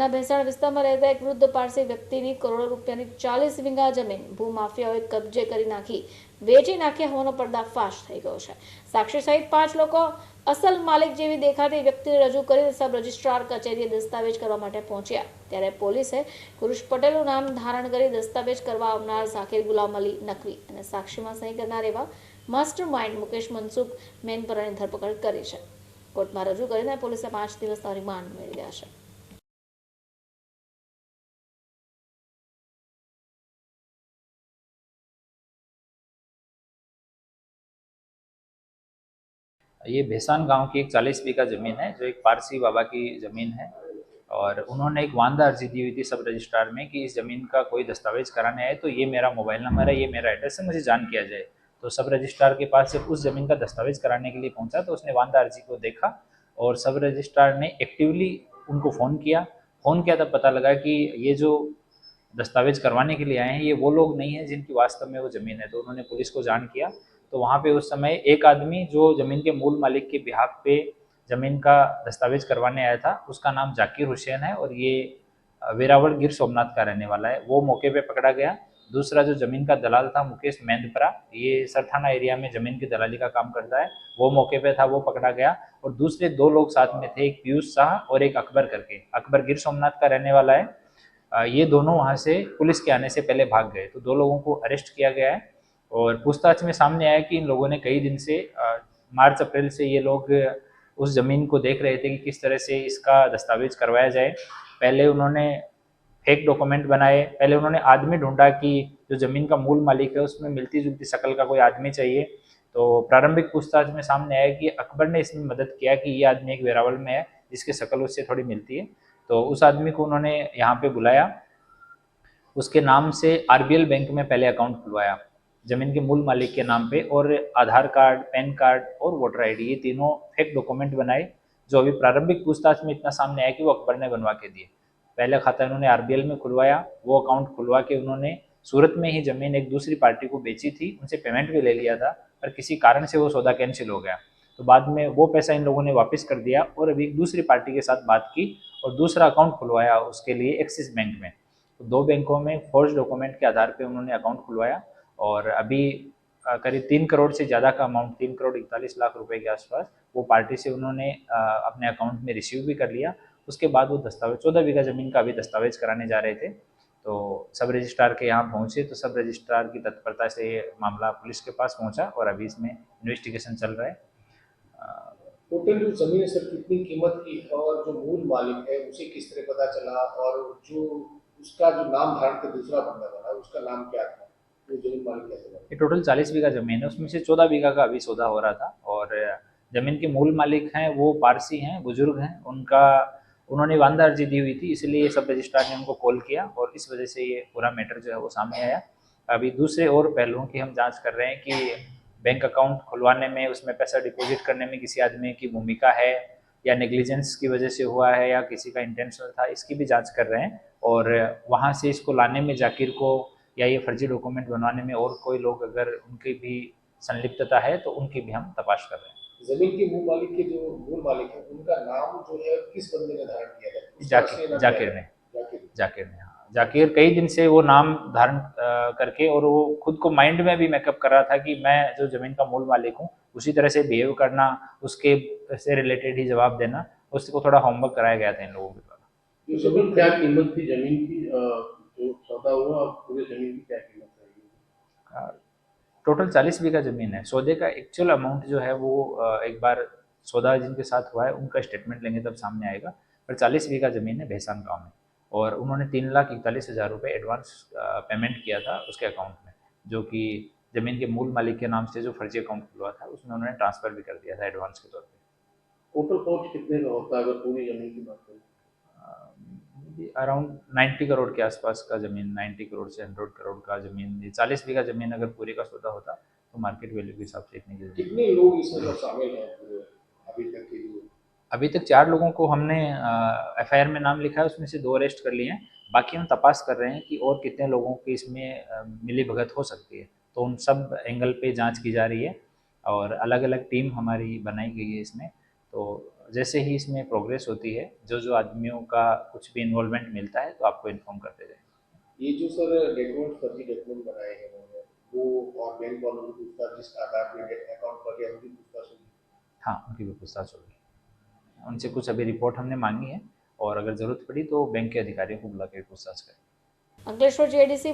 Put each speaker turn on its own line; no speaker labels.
ભેંસાણ વિસ્તારમાં રહેતા એક વૃદ્ધ પારસી વ્યક્તિની કરોડો રૂપિયાની 40 વીઘા જમીન ભૂમાફિયાઓએ કબજે કરી નાખી વેચી નાખ્યા હોવાનો પર્દાફાશ થઈ ગયો છે। સાક્ષી સહિત 5 લોકો અસલ માલિક જેવી દેખાતી વ્યક્તિને રજૂ કરી સબ રજિસ્ટ્રાર કચેરીએ દસ્તાવેજ કરવા માટે પહોંચ્યા ત્યારે પોલીસે પુરુષ પટેલનું નામ ધારણ કરી દસ્તાવેજ કરવા આવનાર ઝાકીર ગુલામ અલી નકવી અને સાક્ષીમાં સહી કરનાર એવા માસ્ટર માઇન્ડ મુકેશ મનસુખ મેનપરાની ધરપકડ કરી છે। કોર્ટમાં રજૂ કરીને પોલીસે 5 દિવસના રિમાન્ડ મેળવ્યા છે।
ये भैसान गांव की एक 40 बीघा ज़मीन है जो एक पारसी बाबा की ज़मीन है और उन्होंने एक वांदा अर्जी दी हुई थी सब रजिस्ट्रार में कि इस ज़मीन का कोई दस्तावेज कराने आए तो ये मेरा मोबाइल नंबर है, ये मेरा एड्रेस है, मुझे जान किया जाए। तो सब रजिस्ट्रार के पास जब उस ज़मीन का दस्तावेज कराने के लिए पहुंचा तो उसने वांदा अर्जी को देखा और सब रजिस्ट्रार ने एक्टिवली उनको फ़ोन किया तब पता लगा कि ये जो दस्तावेज करवाने के लिए आए हैं ये वो लोग नहीं हैं जिनकी वास्तव में वो ज़मीन है। तो उन्होंने पुलिस को जान किया तो वहाँ पे उस समय एक आदमी जो ज़मीन के मूल मालिक के बिहाफ पे ज़मीन का दस्तावेज करवाने आया था उसका नाम जाकिर हुसैन है और ये वेरावल गिर सोमनाथ का रहने वाला है, वो मौके पे पकड़ा गया। दूसरा जो ज़मीन का दलाल था मुकेश मेंदपरा, ये सरथाना एरिया में ज़मीन की दलाली का काम करता है, वो मौके पे था, वो पकड़ा गया। और दूसरे 2 लोग साथ में थे, एक पीयूष शाह और एक अकबर करके, अकबर गिर सोमनाथ का रहने वाला है। ये दोनों वहाँ से पुलिस के आने से पहले भाग गए तो 2 लोगों को अरेस्ट किया गया है और पूछताछ में सामने आया कि इन लोगों ने कई दिन से मार्च अप्रैल से ये लोग उस ज़मीन को देख रहे थे कि किस तरह से इसका दस्तावेज करवाया जाए। पहले उन्होंने फेक डॉक्यूमेंट बनाए, पहले उन्होंने आदमी ढूंढा कि जो ज़मीन का मूल मालिक है उसमें मिलती जुलती शक्ल का कोई आदमी चाहिए। तो प्रारंभिक पूछताछ में सामने आया कि अकबर ने इसमें मदद किया कि ये आदमी एक वेरावल में है जिसकी शक्ल उससे थोड़ी मिलती है। तो उस आदमी को उन्होंने यहाँ पे बुलाया, उसके नाम से आरबीएल बैंक में पहले अकाउंट खुलवाया ज़मीन के मूल मालिक के नाम पे और आधार कार्ड, पैन कार्ड और वोटर आईडी ये तीनों फेक डॉक्यूमेंट बनाए जो अभी प्रारंभिक पूछताछ में इतना सामने आया कि वो अकबर ने बनवा के दिए। पहले खाता उन्होंने आरबीएल में खुलवाया, वो अकाउंट खुलवा के उन्होंने सूरत में ही ज़मीन एक दूसरी पार्टी को बेची थी, उनसे पेमेंट भी ले लिया था पर किसी कारण से वो सौदा कैंसिल हो गया। तो बाद में वो पैसा इन लोगों ने वापस कर दिया और अभी एक दूसरी पार्टी के साथ बात की और दूसरा अकाउंट खुलवाया उसके लिए एक्सिस बैंक में। तो 2 बैंकों में फोर्ज डॉक्यूमेंट के आधार पर उन्होंने अकाउंट खुलवाया और अभी करीब 3 करोड़ से ज़्यादा का अमाउंट, 3 करोड़ 41 लाख रुपए के आसपास वो पार्टी से उन्होंने अपने अकाउंट में रिसीव भी कर लिया। उसके बाद वो दस्तावेज 14 बीघा ज़मीन का अभी दस्तावेज कराने जा रहे थे तो सब रजिस्ट्रार के यहाँ पहुँचे तो सब रजिस्ट्रार की तत्परता से ये मामला पुलिस के पास पहुँचा और अभी इसमें इन्वेस्टिगेशन चल रहा है।
टोटल जो जमीन है सर कितनी कीमत की और जो मूल मालिक है उसे किस तरह पता चला और जो उसका जो नाम धारण कर दूसरा बंदा बना उसका नाम क्या था, वो जमीन मालिक कैसे बना?
ये टोटल 40 बीघा ज़मीन है, उसमें से 14 बीघा का अभी सौदा हो रहा था और ज़मीन के मूल मालिक हैं वो पारसी हैं, बुजुर्ग हैं, उन्होंने वांदा अर्जी दी हुई थी इसलिए सब रजिस्ट्रार ने उनको कॉल किया और इस वजह से ये पूरा मैटर जो है वो सामने आया। अभी दूसरे और पहलुओं की हम जांच कर रहे हैं कि बैंक अकाउंट खुलवाने में, उसमें पैसा डिपॉजिट करने में किसी आदमी की भूमिका है या नेग्लिजेंस की वजह से हुआ है या किसी का इंटेंशनल था, इसकी भी जांच कर रहे हैं। और वहाँ से इसको लाने में जाकिर को या ये फर्जी डॉक्यूमेंट बनवाने में और कोई लोग अगर उनकी भी संलिप्तता है तो उनकी भी हम तपाश कर रहे हैं।
जमीन के मूल मालिक के जो मूल मालिक है उनका नाम जो है किस बंदे ने धारण किया है?
जाकिर ने हाँ, जाकिर कई दिन से वो नाम धारण करके और वो खुद को माइंड में भी मेकअप कर रहा था कि मैं जो ज़मीन का मूल मालिक हूँ उसी तरह से बिहेव करना, उसके से रिलेटेड ही जवाब देना, उसको थोड़ा होमवर्क कराया गया था इन लोगों के द्वारा।
जो जमीन क्या कीमत थी जमीन की, जो सौदा हुआ और पूरे जमीन की क्या कीमत है?
टोटल 40 बीघा ज़मीन है। सौदे का एक्चुअल अमाउंट जो है वो एक बार सौदा जिनके साथ हुआ है उनका स्टेटमेंट लेंगे तब सामने आएगा, पर 40 बीघा ज़मीन है भैसान गाँव में और उन्होंने 3,41,000 रुपये एडवांस पेमेंट किया था उसके अकाउंट में, जो कि ज़मीन के मूल मालिक के नाम से जो फर्जी अकाउंट खुलवा था उसमें उन्होंने ट्रांसफ़र भी कर दिया था एडवांस के तौर पर।
टोटल कॉस्ट कितने का होता है अगर पूरी ज़मीन की बात करें?
अराउंड 90 करोड़ के आसपास का ज़मीन, 90 करोड़ से 100 करोड़ का ज़मीन, 40 बीघा ज़मीन अगर पूरी का सौदा होता तो मार्केट वैल्यू के हिसाब से इतनी की
कितने लोग इसमें शामिल हैं अभी तक के लिए?
अभी तक 4 लोगों को हमने एफआईआर में नाम लिखा है, उसमें से 2 अरेस्ट कर लिए हैं। बाकी हम तपास कर रहे हैं कि और कितने लोगों की इसमें मिली भगत हो सकती है, तो उन सब एंगल पे जांच की जा रही है और अलग अलग टीम हमारी बनाई गई है इसमें। तो जैसे ही इसमें प्रोग्रेस होती है, जो जो आदमियों का कुछ भी इन्वॉल्वमेंट मिलता है तो आपको इन्फॉर्म करते रहेंगे।
ये जो सर डॉक्यूमेंट फर्जी डॉक्यूमेंट बनाए हैं उन्होंने, वो और बैंक वालों की पूछताछ, जिस आधार पे अकाउंट पर गया उनकी पूछताछ होगी।
हाँ, उनकी भी पूछताछ होगी। उनसे कुछ अभी रिपोर्ट हमने मांगी है और अगर ज़रूरत पड़ी तो बैंक के अधिकारियों को बुला के पूछताछ करें।
अंकलेश्वर जेडीसी